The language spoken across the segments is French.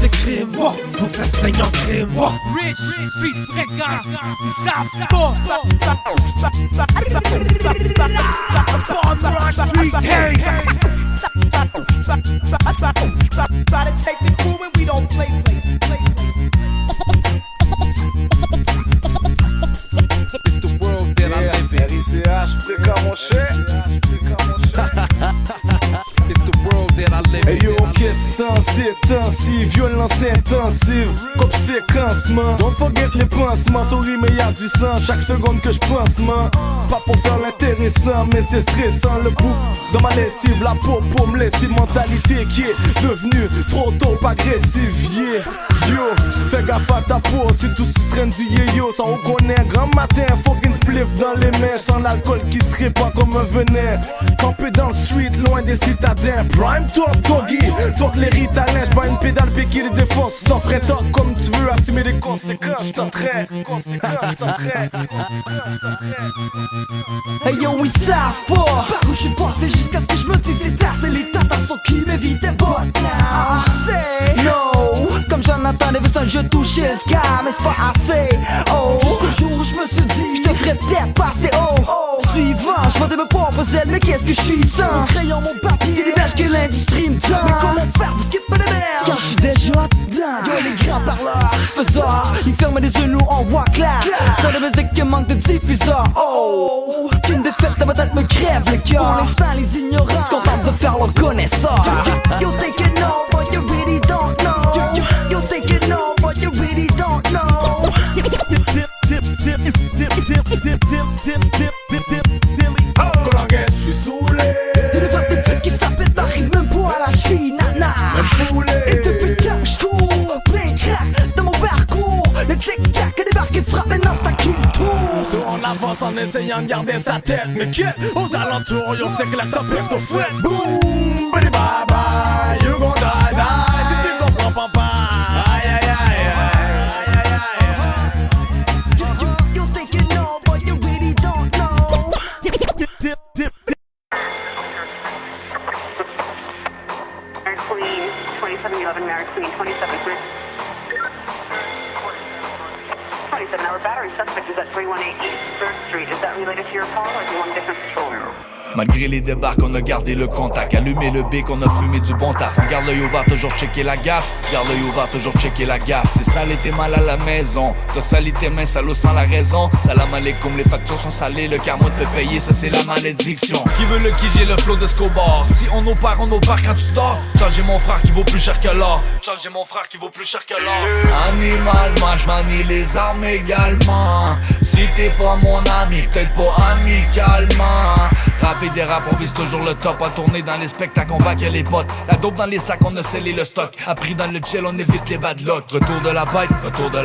de crime, faut que ça saigne en crime. Rich, beat fréquent, ils savent pas. Bond Street, hey, Try to take the crew and we don't play. It's the world that I live in. RICH, fréquent mon cher. It's the world that I live in. Hey yo, qu'est-ce intensive, violence intensive, comme séquencement. Don't forget les pansements, souris mais y'a du sang chaque seconde que je pense, man. Pas pour faire l'intéressant, mais c'est stressant. Le bout dans ma lessive, la peau pour me laisser. Mentalité qui est devenue trop tôt agressive, yeah. Yo, fais gaffe à ta peau, si tout se traîne du yo. Ça on connaît, grand matin, fucking spliff dans les mains. Sans l'alcool qui se répand comme un venin. Campé dans le street, loin des citadins. Prime top, doggy, fuck les ritalins. J'prends une pédale, piquer les défenses. Sans frais talk comme tu veux, assumer les conséquences. J't'entraîne, Hey yo, ils savent pas par où je suis passé jusqu'à ce que je me dise c'est assez. Les tentations qui m'évitaient pas. C'est no, comme Jonathan Davis, je touchais le sky, mais c'est pas assez. Oh, jusqu'au jour où je me suis dit, je devrais peut-être passer haut. Suivant, je vendais mes propres ailes, mais qu'est-ce que je suis sans mon crayon, mon papier, des images que l'industrie me tend. Mais comment faire pour skipper les merdes quand je suis déjà dedans? Yo, les grands parleurs, diffuseurs, ils ferment les yeux, nous on voit clair. Dans la musique qui manque de diffuseurs. Oh, qu'une défaite dans ma tête me crève le cœur. Pour l'instant, les ignorants se contentent de faire leur connaisseur. You think you know, but you really don't know. You think you know, but you really don't know. Collanguette, je suis saoulé. Y'a des fois des trucs qui s'appellent, n'arrivent même pas à la cheville, nana. Même foulé. Et depuis que je cours, plein de crack dans mon parcours. Le tic-tac débarque et frappe, maintenant c'est à qui le tour. So on avance en essayant de garder sa tête. Mais quel aux alentours, yo c'est que là ça pète au fouet. Boom, bye bye bye, you gon' die, die. Tu comprends papa. Aïe aïe aïe aïe aïe aïe. You think you know, but you really don't know. Queen, 2711 Mary Queen, 27th Bridge. 27-hour battery suspect is at 318 East 3rd Street. Is that related to your call or is it one different patrol? Malgré les débarques, on a gardé le contact. Allumé le bec, on a fumé du bon taf. Garde l'œil ouvert, toujours checker la gaffe. Garde l'œil ouvert, toujours checker la gaffe. C'est sale et t'es mal à la maison. T'as sali tes mains, salaud sans la raison. Salam alaikum, les factures sont salées. Le karma te fait payer, ça c'est la malédiction. Qui veut le qui, j'ai le flow de Scobar. Si on opère quand tu dors. Changer mon frère qui vaut plus cher que l'or. Changer mon frère qui vaut plus cher que l'or. Animalement, j'manie les armes également. Si t'es pas mon ami, peut-être pas amicalement. Rapide des rap, on vise toujours le top. À tourner dans les spectacles, on back les potes. La dope dans les sacs, on a scellé le stock. Appris dans le gel, on évite les bad luck. Retour de la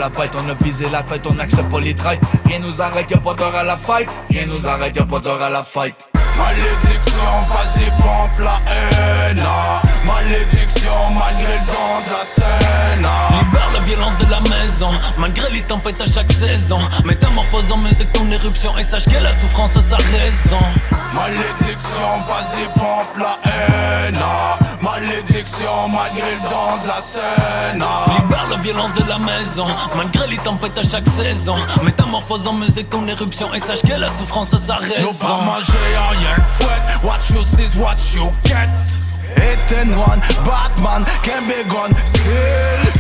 bête, on a visé la tête, on accepte pas les traites. Rien nous arrête, y'a pas d'heure à la fight. Rien nous arrête, y'a pas d'heure à la fight. Malédiction, vas-y pompe la haine. Malédiction, malgré le don de la scène. Libère la violence de la maison, malgré les tempêtes à chaque saison. Métamorphose en musique ton éruption et sache que la souffrance a sa raison. Malédiction, vas-y pompe la haine. Malédiction, malgré le don de la scène. Libère la violence de la maison, malgré les tempêtes à chaque saison. Métamorphose en musique ton éruption et sache que la souffrance a sa raison. Nous pas manger rien que fouette. What you see is what you get. Hit and run, Batman can be gone still.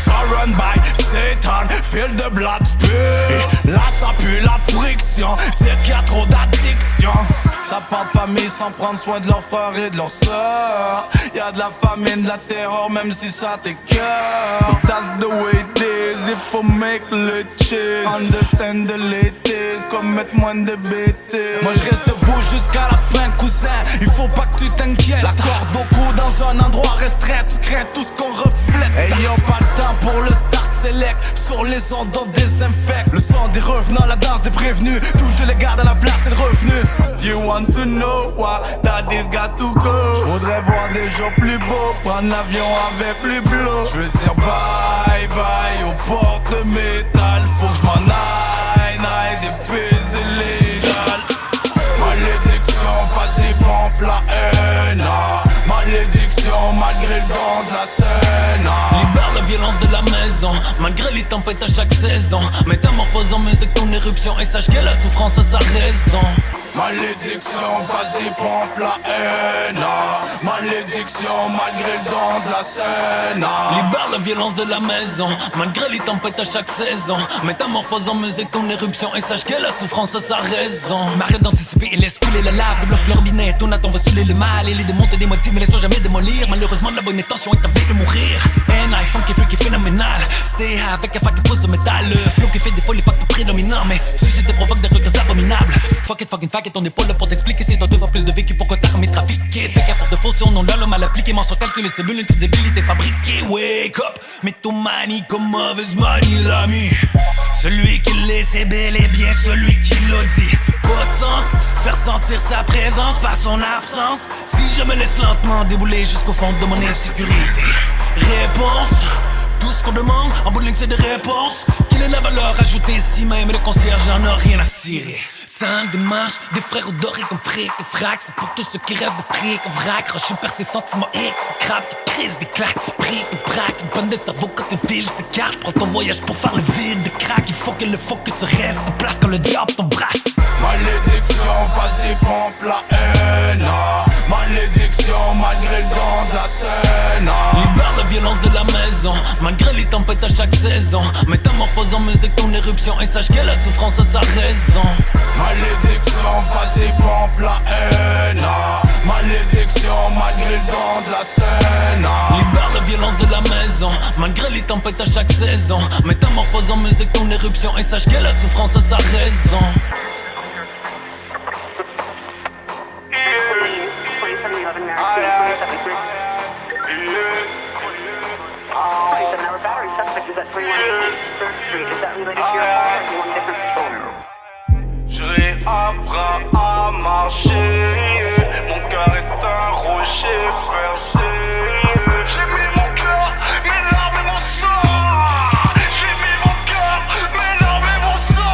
Surrounded by Satan, feel the blood spill. Là ça pue la friction, c'est qu'il y a trop d'addiction. Ça part de famille sans prendre soin de leurs frères et de leurs sœurs. Y'a de la famine, de la terreur, même si ça t'écœure. That's the way it is, il faut make le cheese. Understand the latest, commettre moins de bêtises. Moi je reste debout jusqu'à la fin, cousin. Il faut pas que tu t'inquiètes. La corde au cou dans un endroit restreint, tu crains tout ce qu'on reflète. Ayant pas le temps pour le start select. Sur les ondes on désinfecte. Le son des revenants, la danse des prévenus. Toutes les gardes à la place, c'est le revenu. You want to know why daddy's got to go. J'voudrais voir des jours plus beaux, prendre l'avion avec plus bleu. J'veux dire bye bye aux portes de métal. Faut que j'm'en aille, des baisers légales. Malédiction, vas-y pompe la haine. Malédiction, malgré le don de la scène. Libère la violence de maison. Malgré les tempêtes à chaque saison, métamorphose en musique ton éruption. Et sache que la souffrance a sa raison. Malédiction, vas-y pompe la haine. Malédiction, malgré le don de la scène. Libère la violence de la maison. Malgré les tempêtes à chaque saison, métamorphose en musique ton éruption. Et sache que la souffrance a sa raison. M'arrête d'anticiper et laisse couler la lave. Débloque le robinet, ton attend va saouler le mal. Et les démons te démotivent mais laisse-toi jamais démolir. Malheureusement la bonne intention est envie de mourir. N.I. funky freaky phénoménal. Stay high avec un fac qui pousse au métal. Le flow qui fait des fois les facteurs prédominants. Mais suscite et provoque des regrets abominables. Fuck it, fucking fuck it, on est pas là pour t'expliquer. C'est toi 2 fois plus de vécu pour que t'as remis trafiqué. Fait qu'à force de fausses, on l'a le mal appliqué. Mention calculée, cellules, une crédibilité fabriquée. Wake up, mythomanie comme mauvaise manie, l'ami. Celui qui l'est, c'est bel et bien celui qui l'a dit. Pas de sens, faire sentir sa présence par son absence. Si je me laisse lentement débouler jusqu'au fond de mon insécurité. Réponse, tout ce qu'on demande, en bout de ligne c'est des réponses. Quelle est la valeur ajoutée si même le concierge en a rien à cirer? 5 démarches, des frères dorés comme fric et frac. C'est pour tous ceux qui rêvent de fric en vrac. Rocher par ses sentiments X, crabe qui crise des claques. Brique et braque, une panne de cerveau quand tes fils s'écartent. Prends ton voyage pour faire le vide de crack. Il faut que le focus reste en place quand le diable t'embrasse. Malédiction, vas-y pompe la haine. Malédiction, malgré le don de la scène. Libère la violence de la maison. Malgré les tempêtes à chaque saison, métamorphose en musique ton éruption. Et sache que la souffrance a sa raison. Malédiction, vas-y pompe la haine. Malédiction, malgré le don de la scène. Libère la violence de la maison. Malgré les tempêtes à chaque saison, métamorphose en musique ton éruption. Et sache que la souffrance a sa raison. 2711 Mary Street, 27 hour battery suspect is at 318 3rd Street. Is that related to your call or do you want a different phone? Je réapprends à marcher. Mon cœur est un rocher percé. J'ai mis mon cœur, mes larmes et mon sang. J'ai mis mon cœur, mes larmes et mon sang.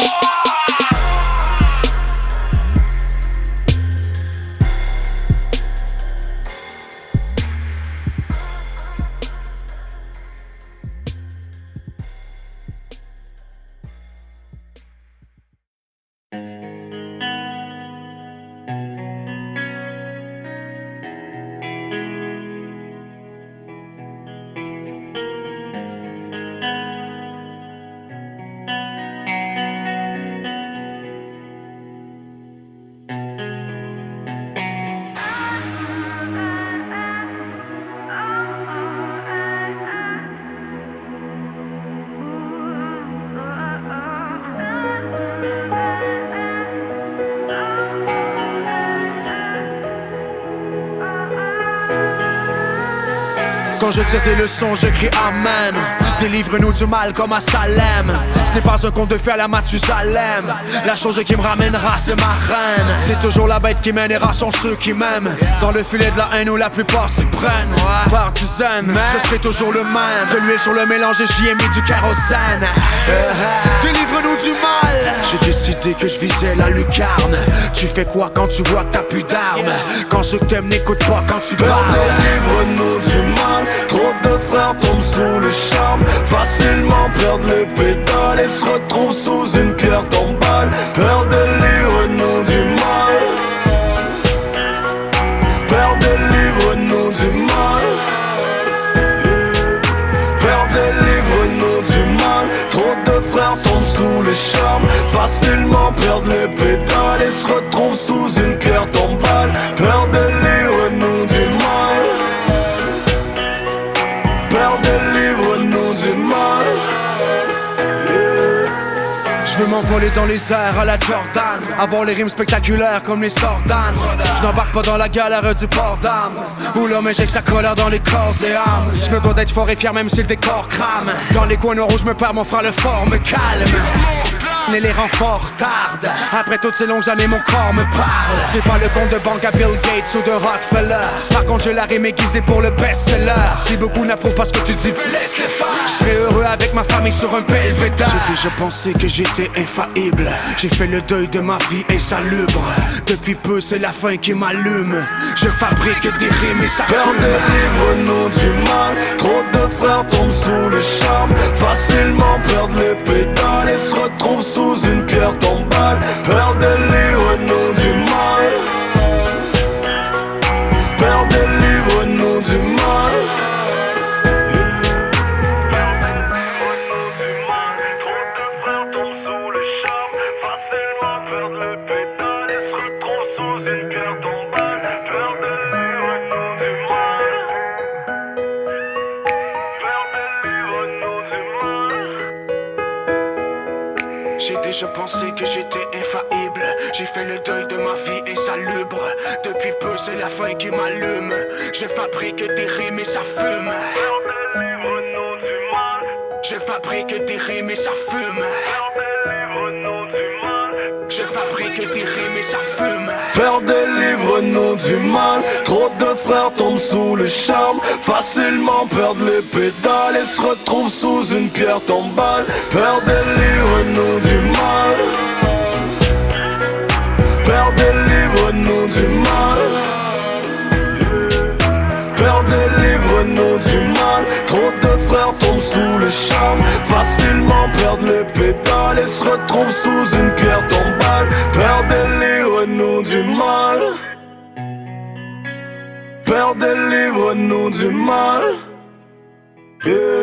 Quand je tire des leçons, je crie Amen. Délivre-nous du mal comme à Salem. Ce n'est pas un conte de fées à la Mathusalem. La chose qui me ramènera, c'est ma reine. C'est toujours la bête qui mènera sont ceux qui m'aiment. Dans le filet de la haine où la plupart s'y prennent. Par dizaines, je serai toujours le même. De l'huile sur le mélange et j'y ai mis du kérosène. Délivre-nous du mal. J'ai décidé que je visais la lucarne. Tu fais quoi quand tu vois que t'as plus d'armes? Quand ceux que t'aimes n'écoutent pas quand tu parles. Délivre-nous du mal. Trop de frères tombent sous le charme. Facilement perdent les pétales et se retrouvent sous une pierre tombale. Père, délivre-nous du mal. Père, délivre-nous du mal. Père, délivre-nous du mal. Trop de frères tombent sous le charme. Facilement perdent les pétales et se retrouvent sous une pierre tombale. Père, délivre-nous du mal. Père, délivre-nous du mal. Je veux m'envoler dans les airs à la Jordan. Avoir les rimes spectaculaires comme les Sordanes. Je n'embarque pas dans la galère du port d'âme où l'homme injecte sa colère dans les corps et âmes. Je me dois d'être fort et fier même si le décor crame. Dans les coins noirs où je me perds, mon frère le fort me calme. Mais les renforts tardent. Après toutes ces longues années, mon corps me parle. Je n'ai pas le compte de banque à Bill Gates ou de Rockefeller. Par contre, j'ai la rime aiguisée pour le best-seller. Si beaucoup n'approuvent pas ce que tu dis, laisse-les faire. Je serai heureux avec ma famille sur un belvédère. J'ai déjà pensé que j'étais infaillible. J'ai fait le deuil de ma vie insalubre. Depuis peu c'est la faim qui m'allume. Je fabrique des rimes et ça Père fume. délivre-nous du mal. Trop de frères tombent sous le charme. Facilement perdent les pédales et se retrouvent sous une pierre tombale. Père délivre-nous du mal. Père délivre-nous du mal. J'ai déjà pensé que j'étais infaillible. J'ai fait le deuil de ma vie insalubre. Depuis peu c'est la faim qui m'allume. Je fabrique des rimes et ça fume. Je fabrique des rimes et ça fume. Je fabrique des rimes et ça fume. Père délivre-nous du mal. Trop de frères tombent sous le charme. Facilement perdent les pédales et se retrouvent sous une pierre tombale. Père délivre-nous du mal. Père délivre-nous du mal. Père délivre-nous du mal. Trop de frères tombent sous le charme. Facilement perdent les pédales et se retrouvent sous une pierre tombale. Père délivre-nous du mal. Père délivre-nous du mal. Yeah.